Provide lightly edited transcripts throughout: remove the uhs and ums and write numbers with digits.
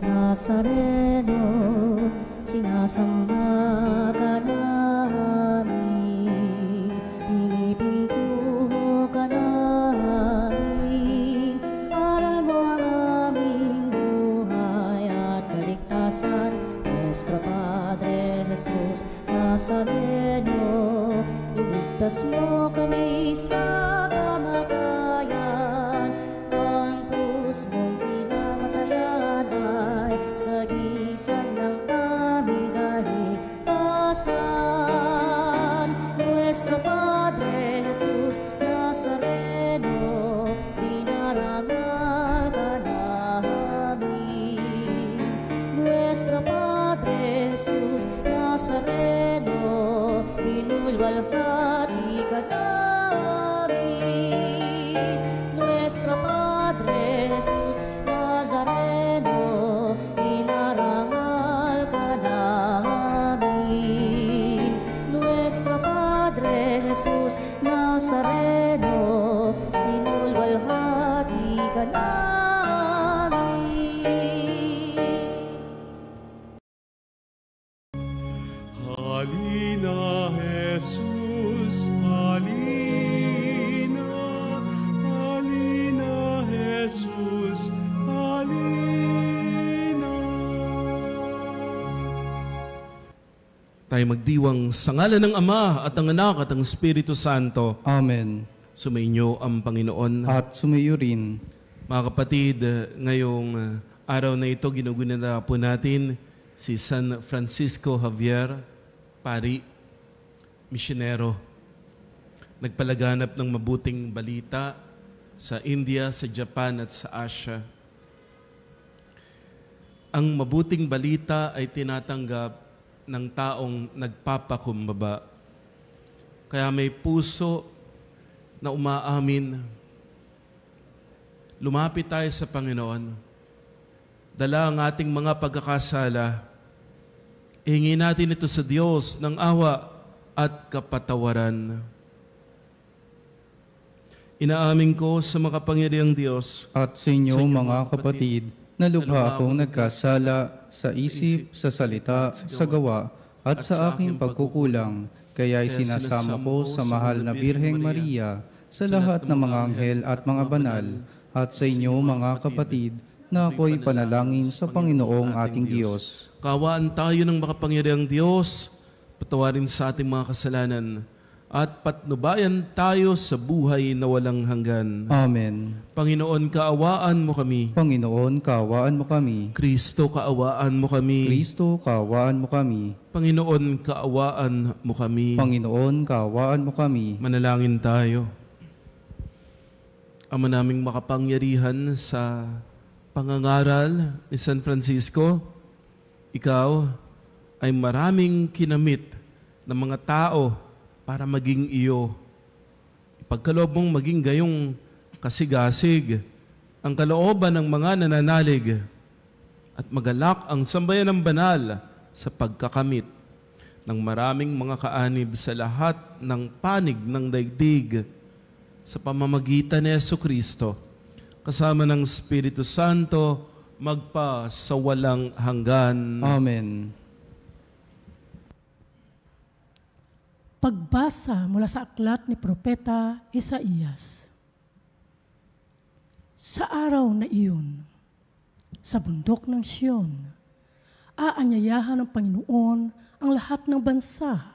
Nazareno, sinasamba ka namin, pinipinto ka namin, aral mo ang aming buhay at kaligtasan. Nuestro Padre Jesus Nazareno, iligtas mo kami sa kamatayan, ang krus mong pinamatayan ay sagisag ng aming kaligtasan. Nuestro Padre Jesus Nazareno, dinarangal ka namin. Nuestro Padre Jesus Nazareno, inulwalhati ka namin. Nuestro Padre Jesus Nazareno, inarangal ka namin. Nuestro Padre Jesus Nazareno, inulwalhati ka namin. Halina, Jesus, halina. Halina, Jesus, halina. Tayo magdiwang sa ngalan ng Ama at ng Anak at ng Espiritu Santo. Amen. Sumainyo ang Panginoon. At sumayo rin. Mga kapatid, ngayong araw na ito, ginugunita po natin si San Francisco Javier, pari, misyonero. Nagpalaganap ng mabuting balita sa India, sa Japan at sa Asia. Ang mabuting balita ay tinatanggap ng taong nagpapakumbaba. Kaya may puso na umaamin. Lumapit tayo sa Panginoon. Dala ang ating mga pagkakasala. Ihingi natin ito sa Diyos ng awa at kapatawaran. Inaamin ko sa makapangyarihang Diyos At sa inyo mga kapatid, na lubha akong nagkasala sa isip, sa salita, sa gawa, at sa aking pagkukulang. Kaya isinasama ko sa mahal na Birheng Maria, sa lahat ng mga anghel at mga banal, at sa inyo mga kapatid, na ako'y panalangin sa Panginoong ating Diyos. Kawaan tayo ng makapangyarihang Diyos, patawarin sa ating mga kasalanan, at patnubayan tayo sa buhay na walang hanggan. Amen. Panginoon, kaawaan mo kami. Panginoon, kaawaan mo kami. Kristo, kaawaan mo kami. Kristo, kaawaan mo kami. Panginoon, kaawaan mo kami. Panginoon, kaawaan mo kami. Manalangin tayo. Ama naming makapangyarihan sa pangangaral ni San Francisco, ikaw ay maraming kinamit ng mga tao para maging iyo. Ipagkaloob mong maging gayong kasigasig ang kalooban ng mga nananalig at magalak ang sambayan ng banal sa pagkakamit ng maraming mga kaanib sa lahat ng panig ng daigdig sa pamamagitan ni Jesucristo, kasama ng Espiritu Santo, magpa sa walang hanggan. Amen. Pagbasa mula sa aklat ni Propeta Isaías. Sa araw na iyon, sa bundok ng Siyon, aanyayahan ng Panginoon ang lahat ng bansa.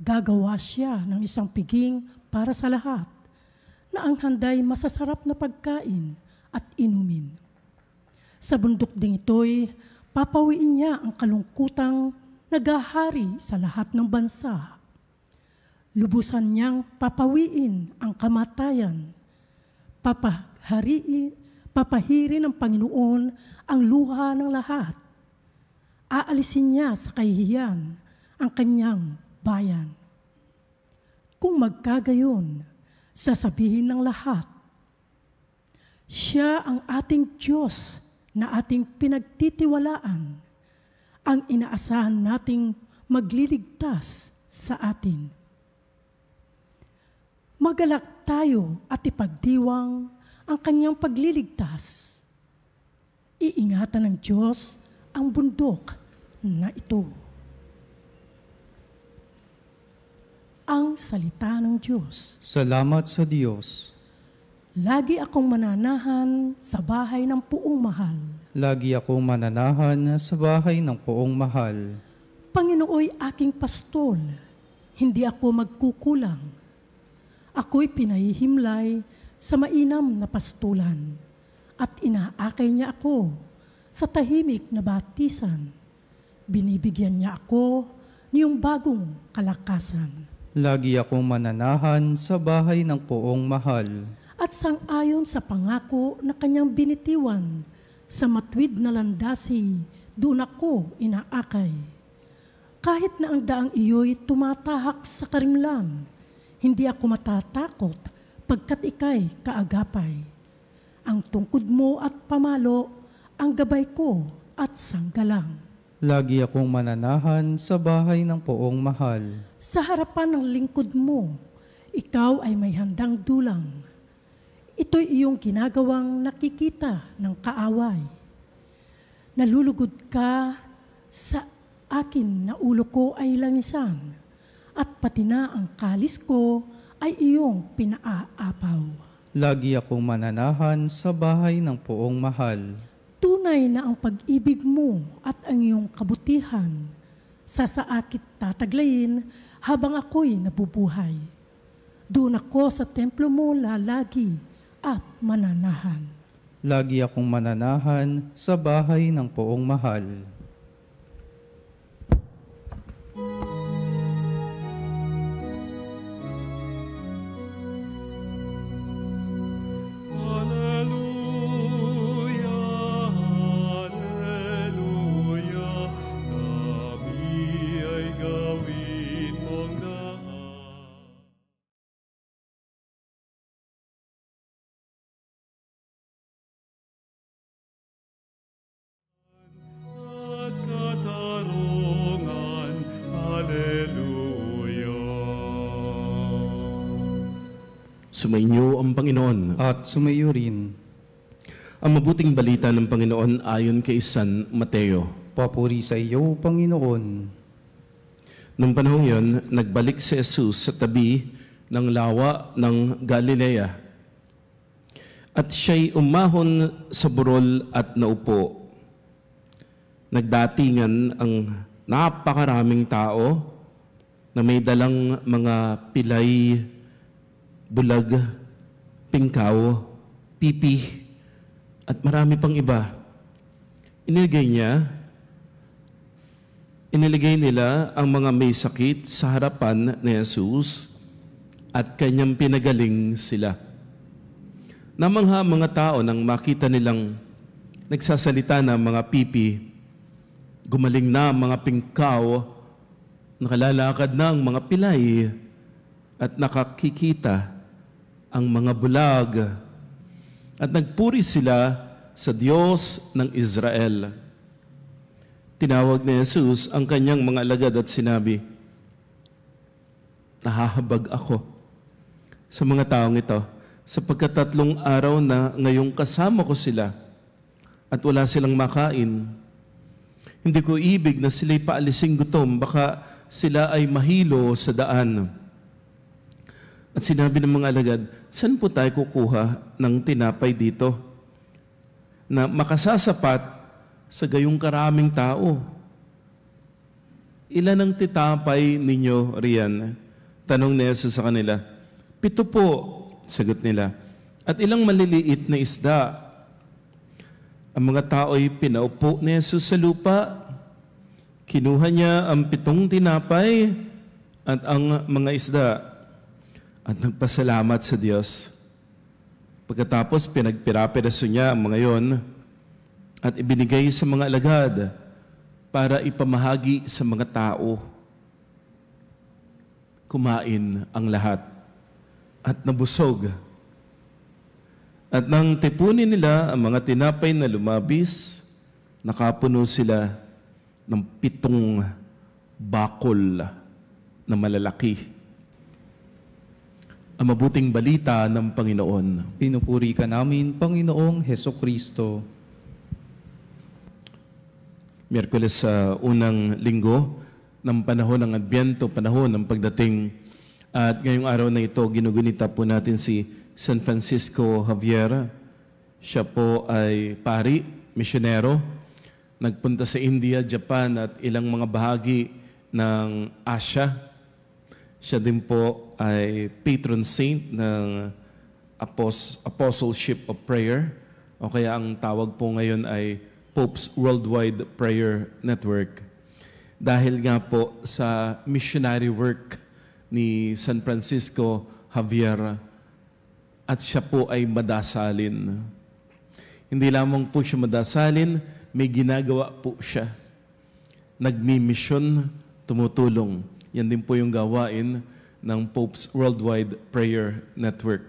Gagawa siya ng isang piging para sa lahat, na ang handay masasarap na pagkain at inumin. Sa bundok ding ito'y papawiin niya ang kalungkutang nagahari sa lahat ng bansa. Lubusan niyang papawiin ang kamatayan. Papahirin ng Panginoon ang luha ng lahat. Aalisin niya sa kahihiyan ang kanyang bayan. Kung magkagayon, sasabihin ng lahat, siya ang ating Diyos na ating pinagtitiwalaan, ang inaasahan nating magliligtas sa atin. Magalak tayo at ipagdiwang ang kanyang pagliligtas. Iingatan ng Diyos ang bundok na ito. Ang salita ng Diyos. Salamat sa Diyos. Lagi akong mananahan sa bahay ng puong mahal. Lagi akong mananahan sa bahay ng poong mahal. Panginooy aking pastol, hindi ako magkukulang. Ako'y pinahihimlay sa mainam na pastulan at inaakay niya ako sa tahimik na batisan. Binibigyan niya ako niyong bagong kalakasan. Lagi akong mananahan sa bahay ng poong mahal. At sang-ayon sa pangako na kanyang binitiwan, sa matwid na landasi, doon ako inaakay. Kahit na ang daang iyo'y tumatahak sa karimlan, hindi ako matatakot pagkat ika'y kaagapay. Ang tungkod mo at pamalo, ang gabay ko at sanggalang. Lagi akong mananahan sa bahay ng poong mahal. Sa harapan ng lingkod mo, ikaw ay may handang dulang. Ito'y iyong ginagawang nakikita ng kaaway. Nalulugod ka sa akin na ulo ko ay langisan, at pati na ang kalis ko ay iyong pinaaapaw. Lagi akong mananahan sa bahay ng poong mahal. Tunay na ang pag-ibig mo at ang iyong kabutihan sa saakit tataglayin habang ako'y nabubuhay. Doon ako sa templo mo lalagi at mananahan. Lagi akong mananahan sa bahay ng poong mahal. Sumainyo ang Panginoon. At sumayo rin. Ang mabuting balita ng Panginoon ayon kay San Mateo. Papuri sa iyo, Panginoon. Nung panahon yon, nagbalik si Jesus sa tabi ng lawa ng Galilea. At siya'y umahon sa burol at naupo. Nagdatingan ang napakaraming tao na may dalang mga pilay, bulag, pingkaw, pipi, at marami pang iba. Iniligay nila ang mga may sakit sa harapan ni Jesus at kanyang pinagaling sila. Namangha mga tao nang makita nilang nagsasalita na mga pipi, gumaling na mga pingkaw, nakalalakad na ang mga pilay, at nakakikita ang mga bulag, at nagpuri sila sa Diyos ng Israel. Tinawag ni Jesus ang kanyang mga alagad at sinabi, nahahabag ako sa mga taong ito, sapagkat 3 araw na ngayong kasama ko sila at wala silang makain. Hindi ko ibig na sila'y paalising gutom, baka sila ay mahilo sa daan. At sinabi ng mga alagad, saan po tayo kukuha ng tinapay dito na makasasapat sa gayong karaming tao? Ilan ang titapay ninyo riyan? Tanong ni Jesus sa kanila. 7 po, sagot nila. At ilang maliliit na isda? Ang mga tao'y pinaupo ni Jesus sa lupa. Kinuha niya ang 7 tinapay at ang mga isda at nagpasalamat sa Diyos. Pagkatapos, pinagpirapiraso niya ang mga yon at ibinigay sa mga alagad para ipamahagi sa mga tao. Kumain ang lahat at nabusog. At nang tipunin nila ang mga tinapay na lumabis, nakapuno sila ng 7 bakol na malalaki. Ang mabuting balita ng Panginoon. Pinupuri ka namin, Panginoong Hesukristo. Miyerkules sa unang linggo ng panahon ng Adbyento, panahon ng pagdating. At ngayong araw na ito, ginugunita po natin si San Francisco Javier. Siya po ay pari, misyonero. Nagpunta sa India, Japan at ilang mga bahagi ng Asia. Siya din po ay patron saint ng Apostleship of Prayer, o kaya ang tawag po ngayon ay Pope's Worldwide Prayer Network. Dahil nga po sa missionary work ni San Francisco Javier, at siya po ay madasalin. Hindi lamang po siya madasalin, may ginagawa po siya. Nagmi-mission, tumutulong. Yan din po yung gawain ng Pope's Worldwide Prayer Network.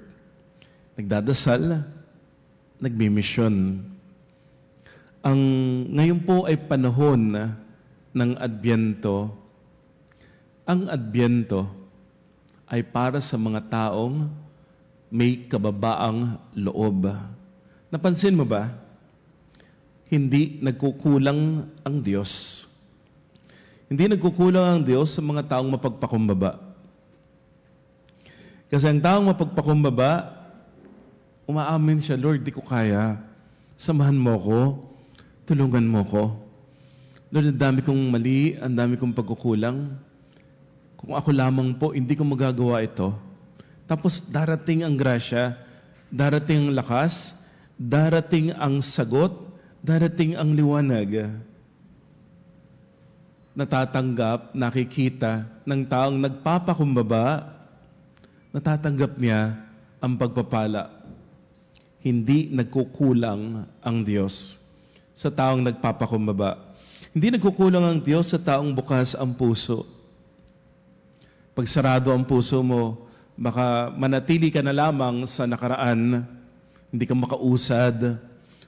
Nagdadasal, nagmi-mission. Ngayon po ay panahon ng Adbyento. Ang Adbyento ay para sa mga taong may kababaang loob. Napansin mo ba? Hindi nagkukulang ang Diyos. Hindi nagkukulang ang Diyos sa mga taong mapagpakumbaba. Kasi ang taong mapagpakumbaba, umaamin siya, Lord, di ko kaya. Samahan mo ko, tulungan mo ko. Lord, ang dami kong mali, ang dami kong pagkukulang. Kung ako lamang po, hindi ko magagawa ito. Tapos darating ang grasya, darating ang lakas, darating ang sagot, darating ang liwanag. Natatanggap, nakikita ng taong nagpapakumbaba, natatanggap niya ang pagpapala. Hindi nagkukulang ang Diyos sa taong nagpapakumbaba. Hindi nagkukulang ang Diyos sa taong bukas ang puso. Pag sarado ang puso mo, baka manatili ka na lamang sa nakaraan, hindi ka makausad,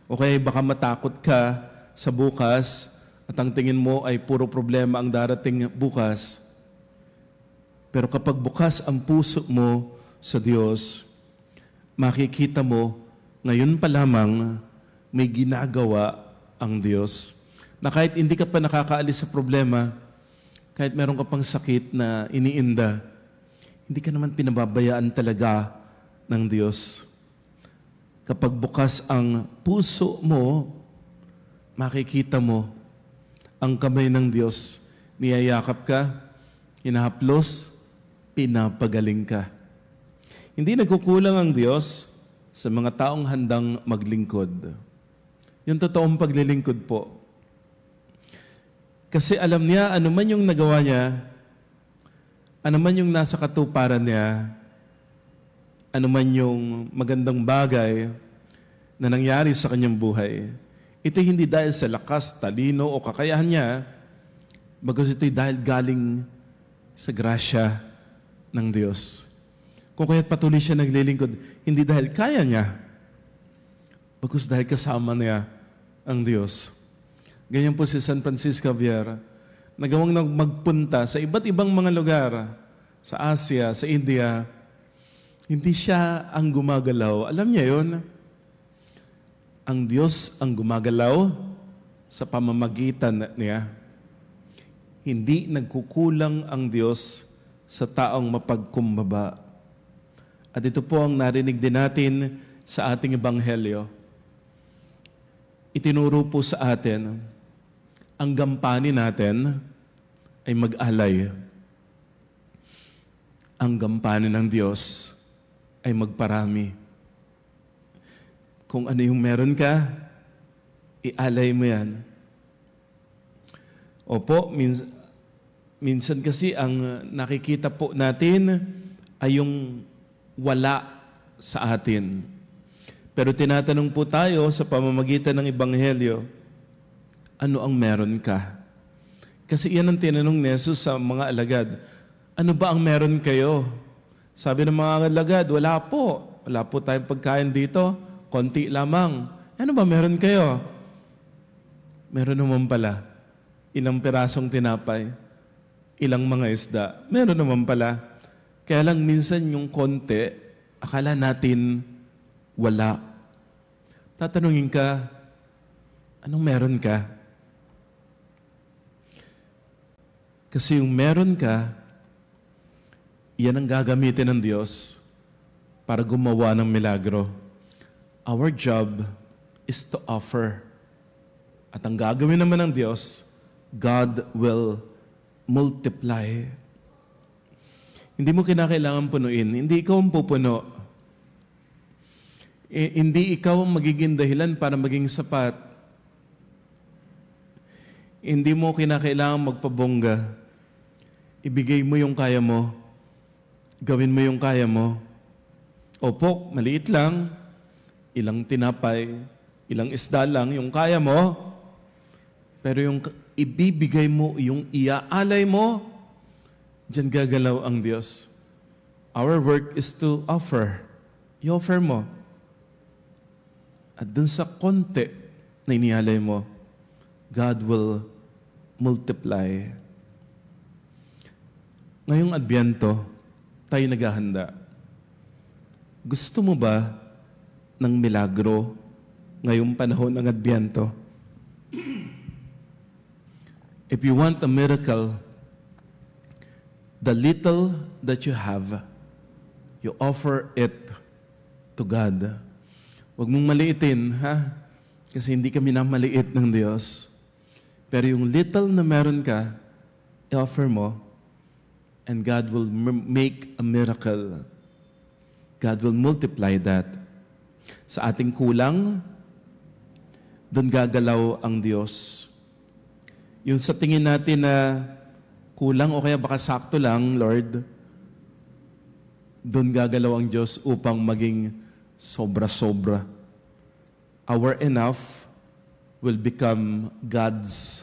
o kaya baka matakot ka sa bukas at ang tingin mo ay puro problema ang darating bukas. Pero kapag bukas ang puso mo sa Diyos, makikita mo ngayon pa lamang may ginagawa ang Diyos. Na kahit hindi ka pa nakakaalis sa problema, kahit meron ka pang sakit na iniinda, hindi ka naman pinababayaan talaga ng Diyos. Kapag bukas ang puso mo, makikita mo ang kamay ng Diyos. Niyayakap ka, hinahaplos, pinapagaling ka. Hindi nagkukulang ang Diyos sa mga taong handang maglingkod. Yung totoong paglilingkod po. Kasi alam niya, ano man yung nagawa niya, ano man yung nasa katuparan niya, ano man yung magandang bagay na nangyari sa kanyang buhay, ito hindi dahil sa lakas, talino o kakayahan niya, bagkus ito'y dahil galing sa grasya ng Diyos. Kung kaya't patuloy siya naglilingkod, hindi dahil kaya niya, bagkus dahil kasama niya ang Diyos. Ganyan po si San Francisco Javier, nagawang magpunta sa iba't ibang mga lugar, sa Asia, sa India. Hindi siya ang gumagalaw. Alam niya yun? Ang Diyos ang gumagalaw sa pamamagitan niya. Hindi nagkukulang ang Diyos sa taong mapagkumbaba. At ito po ang narinig din natin sa ating ebanghelyo. Itinuro po sa atin, ang gampanin natin ay mag-alay. Ang gampanin ng Diyos ay magparami. Kung ano yung meron ka, ialay mo yan. Opo, minsan kasi ang nakikita po natin ay yung wala sa atin. Pero tinatanong po tayo sa pamamagitan ng Ebanghelyo, ano ang meron ka? Kasi yan ang tinanong ni Jesus sa mga alagad. Ano ba ang meron kayo? Sabi ng mga alagad, wala po. Wala po tayong pagkain dito. Konti lamang. Ano ba meron kayo? Meron naman pala. Ilang pirasong tinapay. Ilang mga isda. Meron naman pala. Kaya lang minsan yung konti, akala natin wala. Tatanungin ka, anong meron ka? Kasi yung meron ka, yan ang gagamitin ng Diyos para gumawa ng milagro. Our job is to offer. At ang gagawin naman ng Diyos, God will multiply. Hindi mo kinakailangan punuin. Hindi ikaw ang pupuno. Hindi ikaw ang magiging dahilan para maging sapat. Hindi mo kinakailangan magpabongga. Ibigay mo yung kaya mo. Gawin mo yung kaya mo. Opo, maliit lang. Ilang tinapay, ilang isda lang yung kaya mo. Pero yung ibibigay mo, yung iaalay mo, diyan gagalaw ang Diyos. Our work is to offer. I-offer mo. At dun sa konti na inialay mo, God will multiply. Ngayong Adbyento, tayo naghahanda. Gusto mo ba ng milagro ngayong panahon ng Adbyento? If you want a miracle, the little that you have, you offer it to God. Huwag mong maliitin, ha? Kasi hindi kami namaliit ng Diyos. Pero yung little na meron ka, i-offer mo, and God will make a miracle. God will multiply that. Sa ating kulang, doon gagalaw ang Diyos. Yung sa tingin natin na kulang o kaya baka sakto lang, Lord, doon gagalaw ang Diyos upang maging sobra-sobra. Our enough will become God's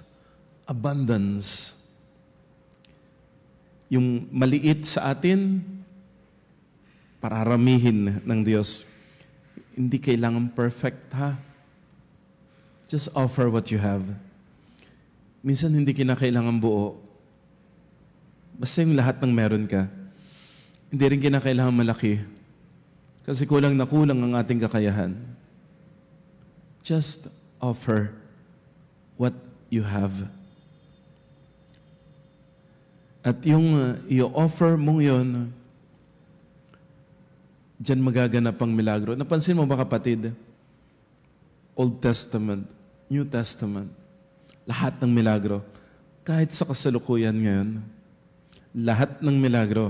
abundance. Yung maliit sa atin, pararamihin ng Diyos. Hindi kailangan perfect, ha? Just offer what you have. Minsan hindi kinakailangan buo. Basta yung lahat ng meron ka. Hindi rin kinakailangan malaki. Kasi kulang na kulang ang ating kakayahan. Just offer what you have. At yung i-offer mong yun, diyan magaganap ang milagro. Napansin mo ba, kapatid? Old Testament, New Testament, lahat ng milagro. Kahit sa kasalukuyan ngayon, lahat ng milagro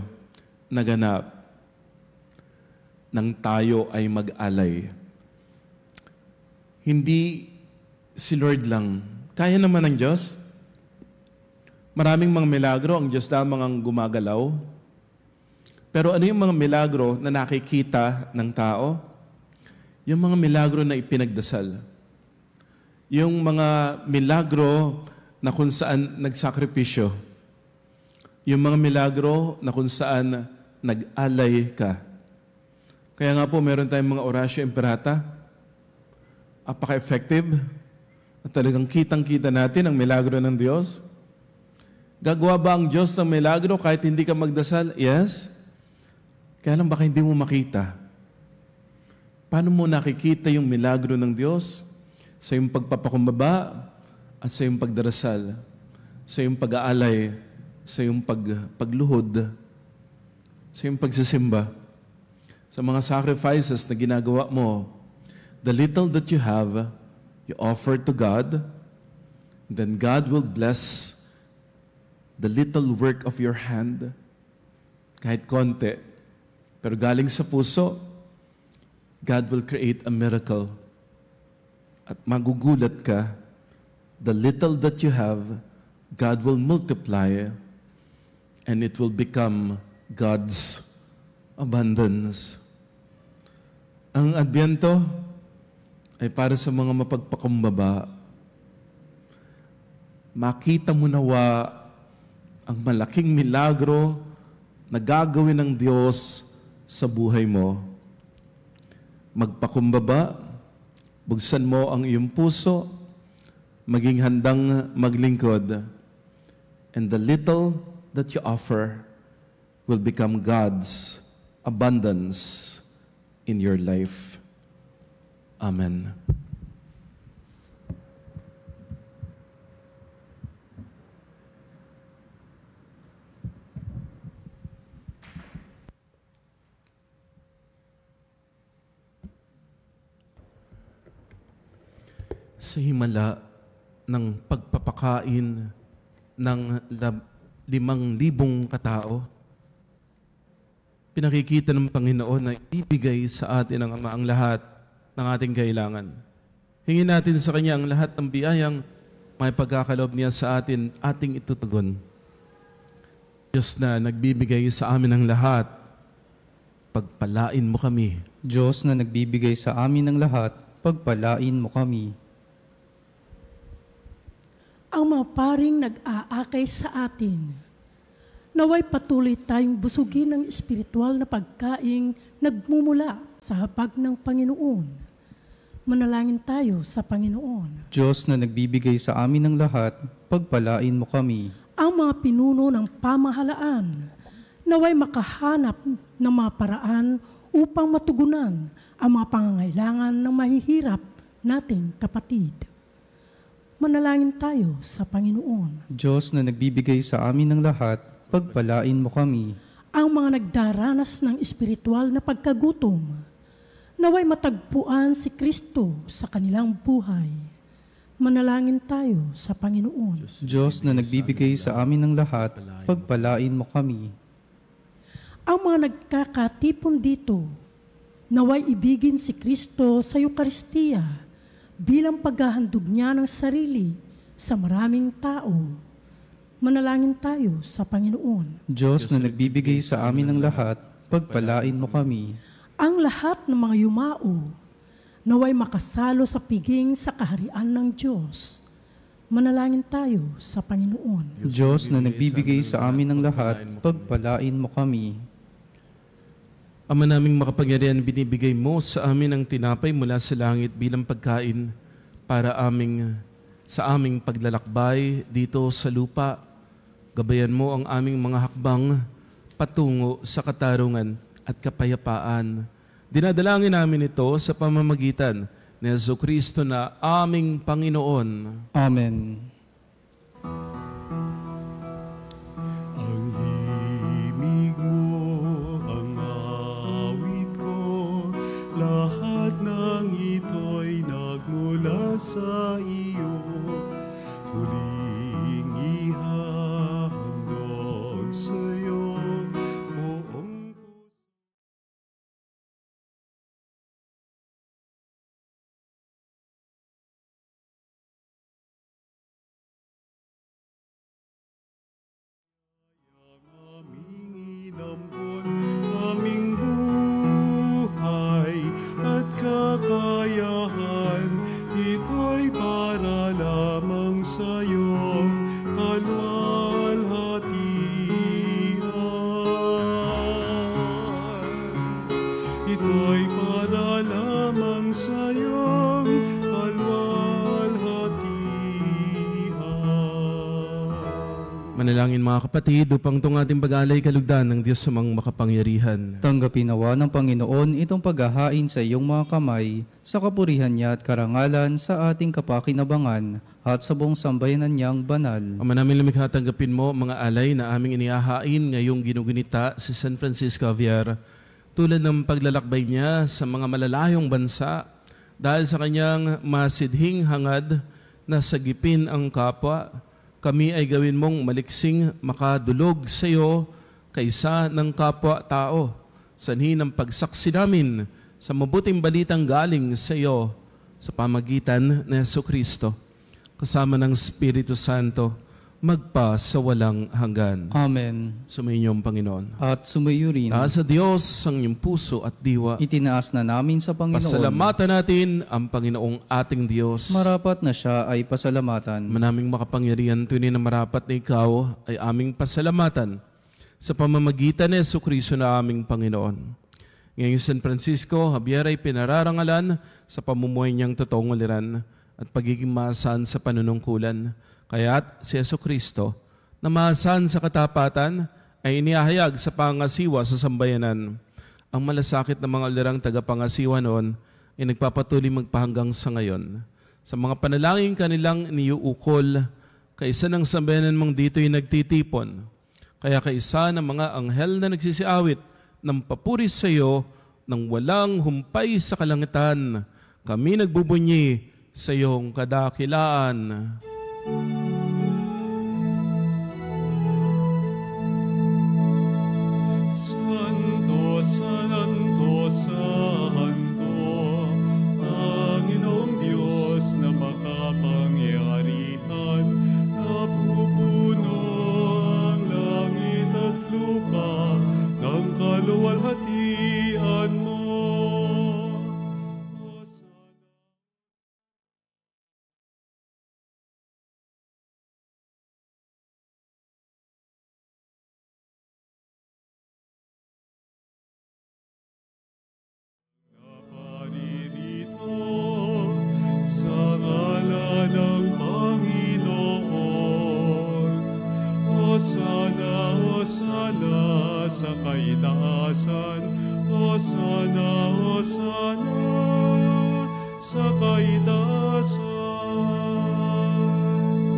naganap nang tayo ay mag-alay. Hindi si Lord lang. Kaya naman ng Diyos. Maraming mga milagro, ang Diyos lamang ang gumagalaw. Pero ano yung mga milagro na nakikita ng tao? Yung mga milagro na ipinagdasal. Yung mga milagro na kung saan nagsakripisyo. Yung mga milagro na kung saan nag-alay ka. Kaya nga po, meron tayong mga orasyo imperata. Apaka-effective. At talagang kitang-kita natin ang milagro ng Diyos. Gagawa ba ang Diyos ng milagro kahit hindi ka magdasal? Yes. Kaya lang baka hindi mo makita. Paano mo nakikita yung milagro ng Diyos? Sa iyong pagpapakumbaba at sa iyong pagdarasal. Sa iyong pag-aalay. Sa iyong pagluhod. Sa iyong pagsisimba. Sa mga sacrifices na ginagawa mo. The little that you have, you offer to God. Then God will bless the little work of your hand. Kahit konti. Pero galing sa puso, God will create a miracle. At magugulat ka, the little that you have, God will multiply and it will become God's abundance. Ang Adbyento ay para sa mga mapagpakumbaba. Makita mo nawa ang malaking milagro na gagawin ng Diyos sa buhay mo. Magpakumbaba, buksan mo ang iyong puso, maging handang maglingkod, and the little that you offer will become God's abundance in your life. Amen. sa himala ng pagpapakain ng 5,000 katao. Pinakikita ng Panginoon na ibigay sa atin ng Ama ang lahat ng ating kailangan. Hingin natin sa Kanya ang lahat ng biyayang may pagkakaloob niya sa atin, ating itutugon. Diyos na nagbibigay sa amin ng lahat, pagpalain mo kami. Diyos na nagbibigay sa amin ng lahat, pagpalain mo kami. Ang mga paring nag-aakay sa atin, naway patuloy tayong busugin ng espiritual na pagkaing nagmumula sa hapag ng Panginoon. Manalangin tayo sa Panginoon. Diyos na nagbibigay sa amin ng lahat, pagpalain mo kami. Ang mga pinuno ng pamahalaan, naway makahanap ng mga paraan upang matugunan ang mga pangangailangan ng mahihirap nating kapatid. Manalangin tayo sa Panginoon. Diyos na nagbibigay sa amin ng lahat, pagpalain mo kami. Ang mga nagdaranas ng espiritual na pagkagutom, naway matagpuan si Kristo sa kanilang buhay. Manalangin tayo sa Panginoon. Diyos na nagbibigay sa amin ng lahat, pagpalain mo kami. Ang mga nagkakatipon dito, naway ibigin si Kristo sa Eucharistia bilang paghahandog niya ng sarili sa maraming tao. Manalangin tayo sa Panginoon. Diyos na nagbibigay sa amin ng lahat, pagpalain mo kami. Ang lahat ng mga yumao, naway makasalo sa piging sa kaharian ng Diyos. Manalangin tayo sa Panginoon. Diyos na nagbibigay sa amin ng lahat, pagpalain mo kami. Ama naming makapangyarihan, binibigay mo sa amin ang tinapay mula sa langit bilang pagkain para sa aming paglalakbay dito sa lupa. Gabayan mo ang aming mga hakbang patungo sa katarungan at kapayapaan. Dinadalangin namin ito sa pamamagitan ni Jesucristo na aming Panginoon. Amen. Ang himig mo, ang awit ko, lahat ng ito'y nagmula sa iyo. Huling ihahandog sa'yo, buong puso. Aming inampon, aming buhay at kakayahan, ito'y para lamang sa iyong kalwalhatian. Ito'y para lamang sa iyong kalwalhatian. Manalangin mga kapatid upang itong ating pag-alay kalugdan ng Diyos sa mga makapangyarihan. Tanggapin nawa ng Panginoon itong paghahain sa iyong mga kamay, sa kapurihan niya at karangalan sa ating kapakinabangan at sa buong sambayanan niyang banal. Ama namin lumikha, tanggapin mo mga alay na aming inihahain ngayong ginugunita si San Francisco Javier, tulad ng paglalakbay niya sa mga malalayong bansa dahil sa kanyang masidhing hangad na sagipin ang kapwa. Kami ay gawin mong maliksing makadulog sa iyo kaysa ng kapwa-tao. Sanhi ng pagsaksi namin sa mabuting balitang galing sa iyo sa pamagitan ni Jesucristo, kasama ng Espiritu Santo, magpa sa walang hanggan. Amen. Sumayinyong Panginoon. At sumayo rin, Taas sa Diyos ang iyong puso at diwa. itinaas na namin sa Panginoon. Pasalamatan natin ang Panginoong ating Diyos. Marapat na siya ay pasalamatan. Manaming makapangyarihan, tunay na marapat na ikaw ay aming pasalamatan sa pamamagitan ni Jesucristo na aming Panginoon. Ngayong San Francisco Javier ay pinararangalan sa pamumuhay niyang totoong uliran at pagiging maasahan sa panunungkulan. Kaya't si Jesucristo na maasahan sa katapatan ay inihahayag sa pangasiwa sa sambayanan. Ang malasakit ng mga ulirang tagapangasiwa noon ay nagpapatuloy magpahanggang sa ngayon. Sa mga panalangin kanilang iniuukol, kaisa ng sambayanan mong dito'y nagtitipon. Kaya kaisa ng mga anghel na nagsisiawit ng papuri sa iyo nang walang humpay sa kalangitan, kami nagbubunyi sa iyong kadakilaan. Santo, Santo, Santo, Panginoong Diyos na makapangyarihan, napupuno ang langit at lupa ng kaluwalhatian mo. Hosana sa kaitaasan, Hosana, Hosana sa kaitaasan.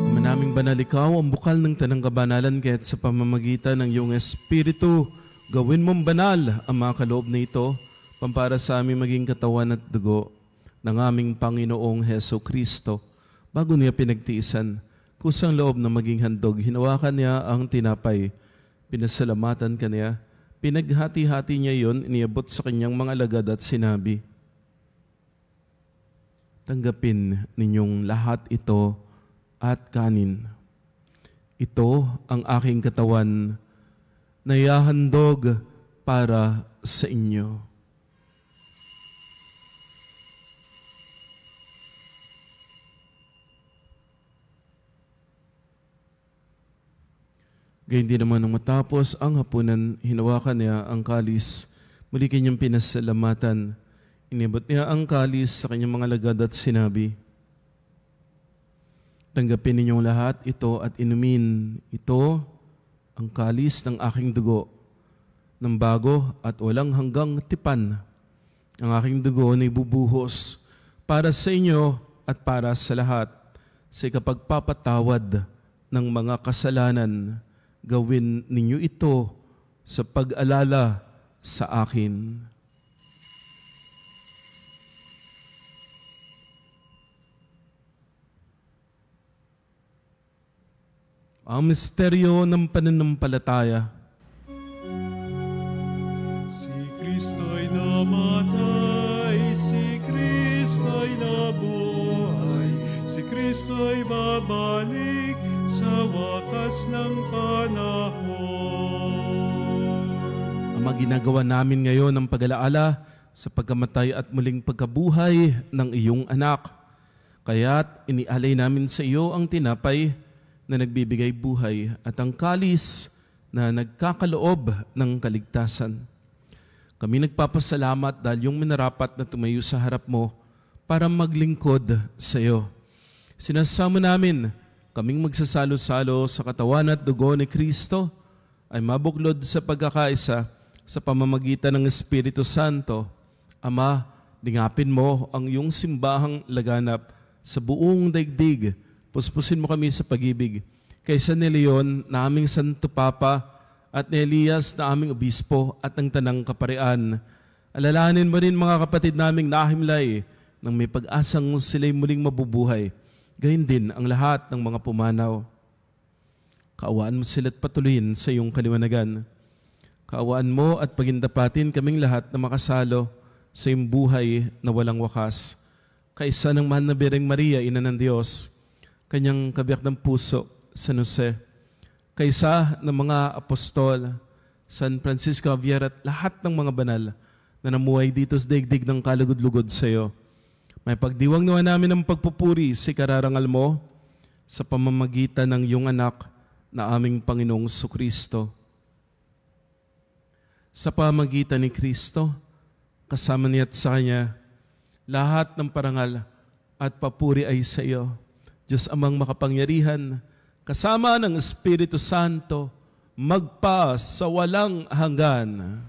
Ama naming banal, ikaw ang bukal ng tanang kabanalan, kaya't sa pamamagitan ng iyong Espiritu, gawin mong banal ang mga kaloob na ito, pampara sa aming maging katawan at dugo ng aming Panginoong Heso Kristo. Bago niya pinagtiisan, kusang loob na maging handog, hinawakan niya ang tinapay, pinasalamatan kaniya, pinaghati-hati niya yon, iniabot sa kanyang mga alagad at sinabi, tanggapin ninyong lahat ito at kanin. Ito ang aking katawan na ihahandog para sa inyo. Gayun din naman nung matapos ang hapunan, hinawakan niya ang kalis, muli kanyang pinasalamatan. Inibot niya ang kalis sa kanyang mga lagad at sinabi, tanggapin ninyong lahat ito at inumin. Ito ang kalis ng aking dugo, ng bago at walang hanggang tipan. Ang aking dugo na ibubuhos para sa inyo at para sa lahat, sa ikapagpapatawad ng mga kasalanan. Gawin ninyo ito sa pag-alala sa akin. Ang misteryo ng pananampalataya. Si Kristo'y namatay, si Kristo'y nabuhay, si Kristo'y babalik sa wakas ng panahon. Ama, ginagawa namin ngayon ang pag-alaala sa pagkamatay at muling pagkabuhay ng iyong anak. Kaya't inialay namin sa iyo ang tinapay na nagbibigay buhay at ang kalis na nagkakaloob ng kaligtasan. Kami nagpapasalamat dahil yung minarapat na tumayo sa harap mo para maglingkod sa iyo. Sinasama namin kaming magsasalo-salo sa katawan at dugo ni Kristo ay mabuklod sa pagkakaisa sa pamamagitan ng Espiritu Santo. Ama, lingapin mo ang iyong simbahang laganap sa buong daigdig. Puspusin mo kami sa pag-ibig. Kaysa ni Leon na aming Santo Papa at ni Elias na aming Obispo at ng Tanang Kaparian. Alalahanin mo rin mga kapatid naming nahimlay nang may pag-asang sila'y muling mabubuhay. Gayun din ang lahat ng mga pumanaw. Kaawaan mo sila't patuloyin sa iyong kaliwanagan. Kaawaan mo at pagindapatin kaming lahat na makasalo sa iyong buhay na walang wakas. Kaisa ng mahal na Birheng Maria, Ina ng Diyos, kanyang kabiyak ng puso, San Jose, kaisa ng mga apostol, San Francisco Javier at lahat ng mga banal na namuhay dito sa daigdig ng kalugod-lugod sa iyo. May pagdiwang nawa namin ng pagpupuri sa ikararangal mo sa pamamagitan ng iyong anak na aming Panginoong Kristo. Sa pamamagitan ni Kristo, kasama niya at sa Kanya, lahat ng parangal at papuri ay sa iyo, Diyos Amang makapangyarihan, kasama ng Espiritu Santo, magpa sa walang hanggan.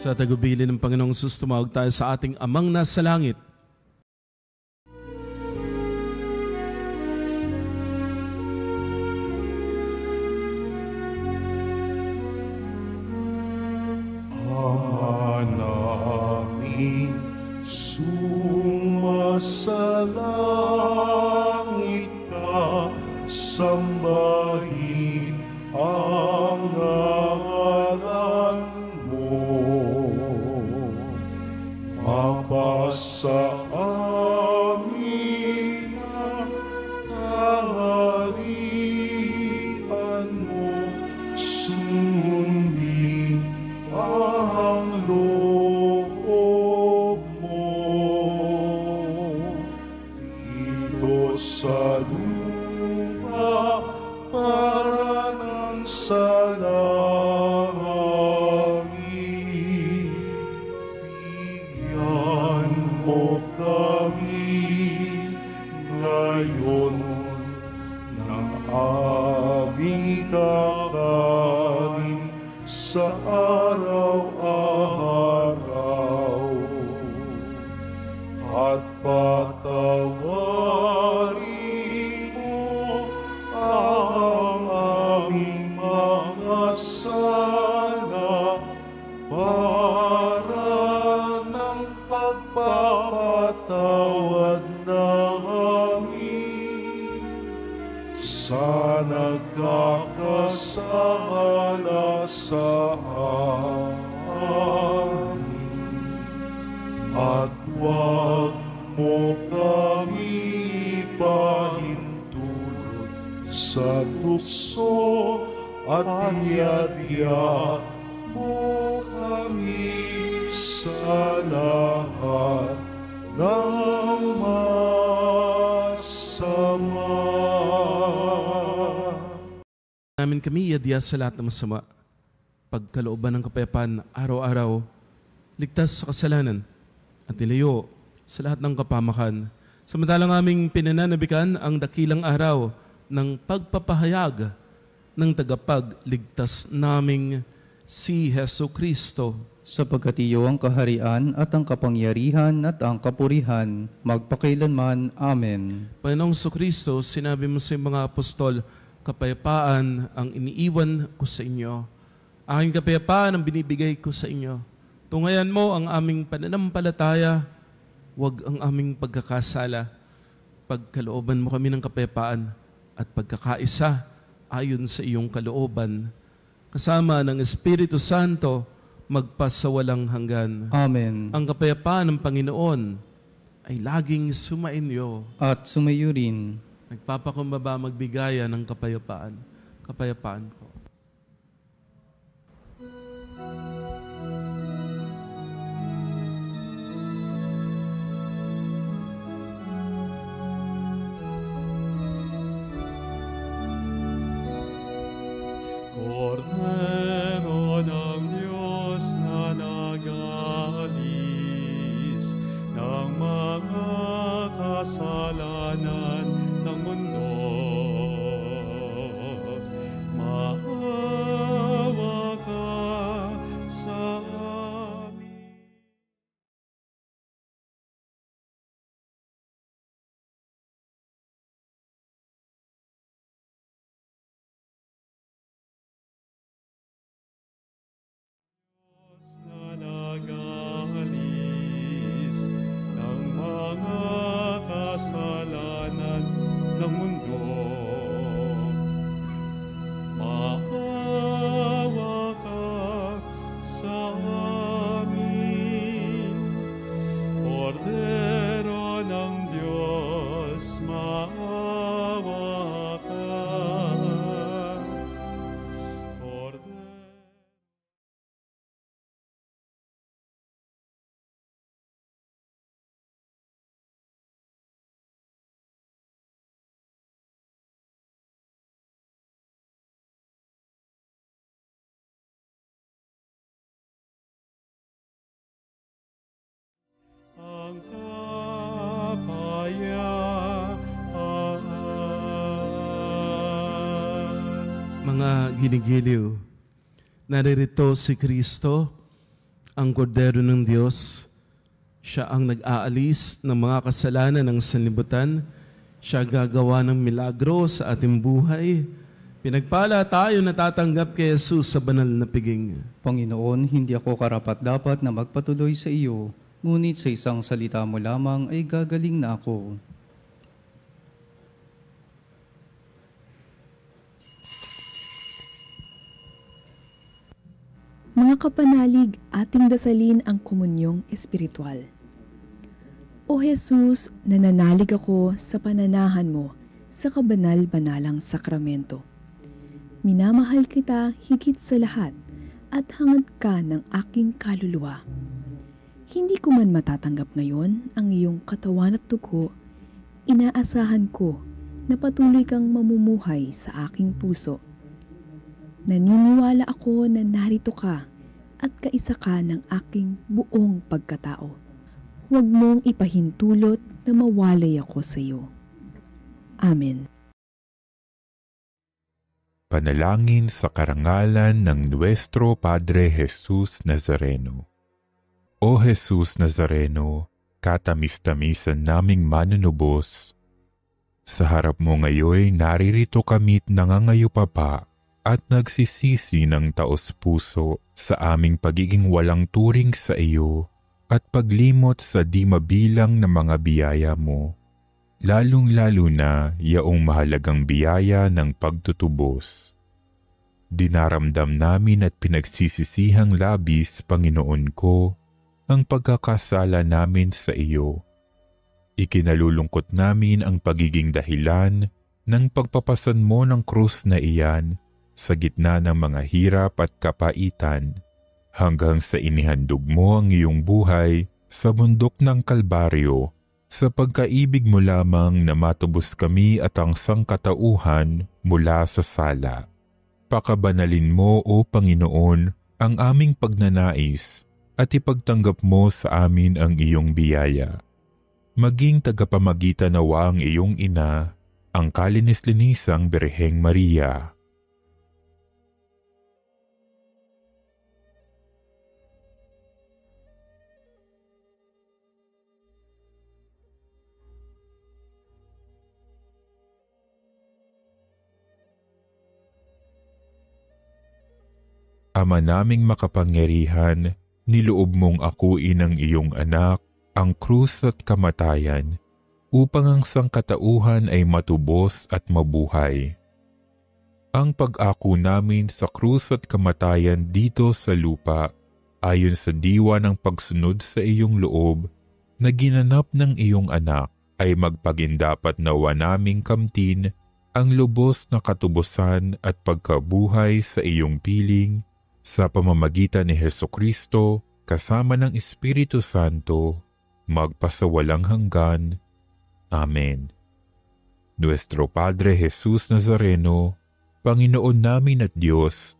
Sa tagubilin ng Panginoong Jesus, tumawag tayo sa ating Amang nasa langit. sambahin ang ngalan mo. Mapasa amin ang kaharian mo, sundin ang loob mo. Dito sa lupa para ng sa langit, bigyan mo kami ngayon ng aming kakanin sa araw-araw, at patawarin mo ang aming mga sala para ng pagpapatawad namin sa nagkakasala sa amin. At huwag mo kami pahintulot sa tukso, at iadya mo kami sa lahat ng masama. Namin kami iadya sa lahat ng masama, pagkalooban ng kapayapaan araw-araw, ligtas sa kasalanan, at nilayo sa lahat ng kapamakan. Samantalang aming pinananabikan ang dakilang araw ng pagpapahayag ng tagapagligtas naming si Hesu Kristo. Sapagkat iyo ang kaharian at ang kapangyarihan at ang kapurihan, magpakailanman. Amen. Panginoong Kristo, sinabi mo sa mga apostol, kapayapaan ang iniiwan ko sa inyo. Aking kapayapaan ang binibigay ko sa inyo. Tungayan mo ang aming pananampalataya, huwag ang aming pagkakasala. Pagkalooban mo kami ng kapayapaan at pagkakaisa ayon sa iyong kalooban. Kasama ng Espiritu Santo, magpasawalang hanggan. Amen. Ang kapayapaan ng Panginoon ay laging sumainyo. At sumayo rin. Nagpapakumbaba magbigaya ng kapayapaan. Kapayapaan ko. Cordero ng Diyos na nag-aalis ng mga kasalanan ng mundo, maawa ka sa amin. Na nag-aalis ng mga kasalanan ng mundo, maawa ka sa amin. Kordero ng Diyos, maawa ka. Ang kapayapaan. Mga ginigiliw, naririto si Kristo, ang Kordero ng Diyos. Siya ang nag-aalis ng mga kasalanan ng sanlibutan. Siya gagawa ng milagro sa ating buhay. Pinagpala tayo na tatanggap kay Jesus sa banal na piging. Panginoon, hindi ako karapat-dapat na magpatuloy sa iyo, ngunit sa isang salita mo lamang ay gagaling na ako. Mga kapanalig, ating dasalin ang komunyong espiritual. O Jesus, nananalig ako sa pananahan mo sa kabanal-banalang sakramento. Minamahal kita higit sa lahat at hangad ka ng aking kaluluwa. Hindi ko man matatanggap ngayon ang iyong katawan at dugo, inaasahan ko na patuloy kang mamumuhay sa aking puso. Naniniwala ako na narito ka at kaisa ka ng aking buong pagkatao. Huwag mong ipahintulot na mawalay ako sa iyo. Amen. Panalangin sa karangalan ng Nuestro Padre Jesus Nazareno. O Jesus Nazareno, katamis-tamisan naming manunubos, sa harap mo ngayon naririto kami't nangangayupapa at nagsisisi ng taos-puso sa aming pagiging walang turing sa iyo at paglimot sa di mabilang na mga biyaya mo, lalong-lalo na yaong mahalagang biyaya ng pagtutubos. Dinaramdam namin at pinagsisisihang labis, Panginoon ko, ang pagkakasala namin sa iyo. Ikinalulungkot namin ang pagiging dahilan ng pagpapasan mo ng krus na iyan sa gitna ng mga hirap at kapaitan, hanggang sa inihandog mo ang iyong buhay sa bundok ng Kalbaryo, sa pagkaibig mo lamang na matubos kami at ang sangkatauhan mula sa sala. Pakabanalin mo, O Panginoon, ang aming pagnanais at ipagtanggap mo sa amin ang iyong biyaya. Maging tagapamagitan nawa ang iyong ina, ang kalinis-linisang Birheng Maria. Ama naming makapangyarihan, niloob mong akuin ang iyong anak, ang krus at kamatayan, upang ang sangkatauhan ay matubos at mabuhay. Ang pag-ako namin sa krus at kamatayan dito sa lupa, ayon sa diwa ng pagsunod sa iyong loob, na ginanap ng iyong anak, ay magpagindapat nawa naming kamtin ang lubos na katubusan at pagkabuhay sa iyong piling, sa pamamagitan ni Hesukristo, kasama ng Espiritu Santo, magpasawalang hanggan. Amen. Nuestro Padre Jesus Nazareno, Panginoon namin at Diyos,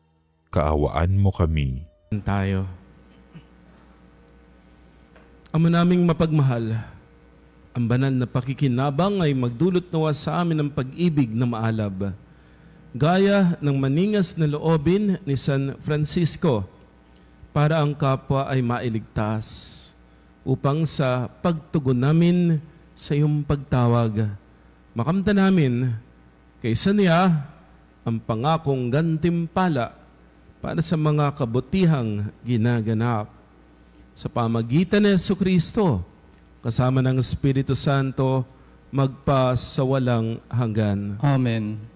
kaawaan mo kami. Tayo. Ama naming mapagmahal, ang banal na pakikinabang ay magdulot nawa sa amin ng pag-ibig na maalab, gaya ng maningas na loobin ni San Francisco, para ang kapwa ay mailigtas, upang sa pagtugon namin sa iyong pagtawag, makamta namin kaysa niya ang pangakong gantimpala para sa mga kabutihang ginaganap. Sa pamagitan ni Jesucristo, kasama ng Espiritu Santo, magpasawalang hanggan. Amen.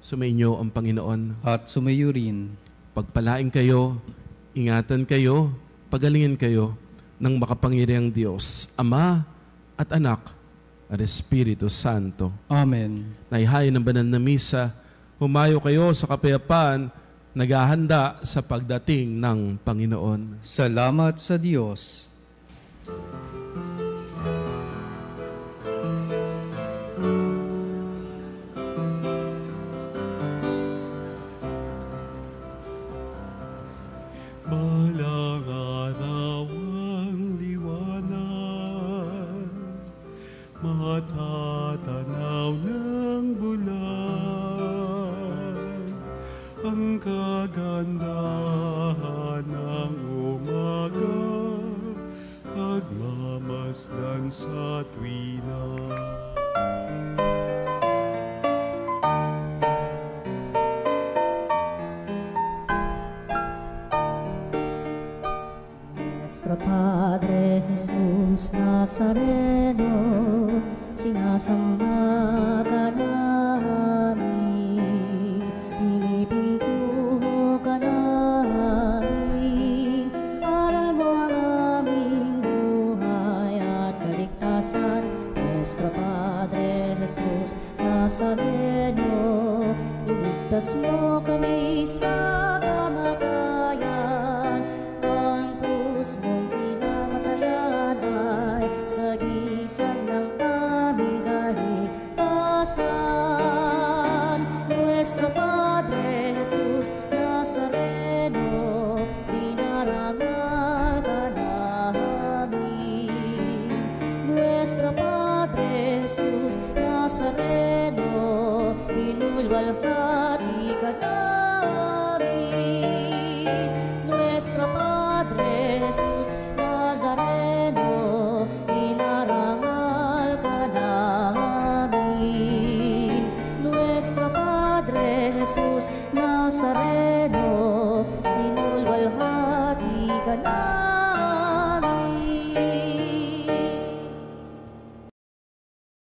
Sumainyo ang Panginoon. At sumayo rin. Pagpalain kayo, ingatan kayo, pagalingin kayo ng makapangyarihang Diyos, Ama at Anak at Espiritu Santo. Amen. Naihain ng banal na misa, humayo kayo sa kapayapaan, naghahanda sa pagdating ng Panginoon. Salamat sa Diyos. Balang araw ang liwanag, matatanaw ng bulan, ang kagandahan ng umaga, pagmamasdan sa tuwina. Nuestro Padre Jesus Nazareno, sinasamba ka namin, pinipintuho ka namin, Ligtas mo kami sa kamatayan, ang krus mong pinamatayan ay sagisag ng aming kaligtasan. Nuestro Padre Jesus Nazareno, dinarangal ka namin. Nuestro Padre Jesus Nazareno, inulwalhati ka namin. Nuestro Padre Jesus Nazareno, inarangal ka namin. Nuestro Padre Jesus Nazareno, inulwalhati ka namin.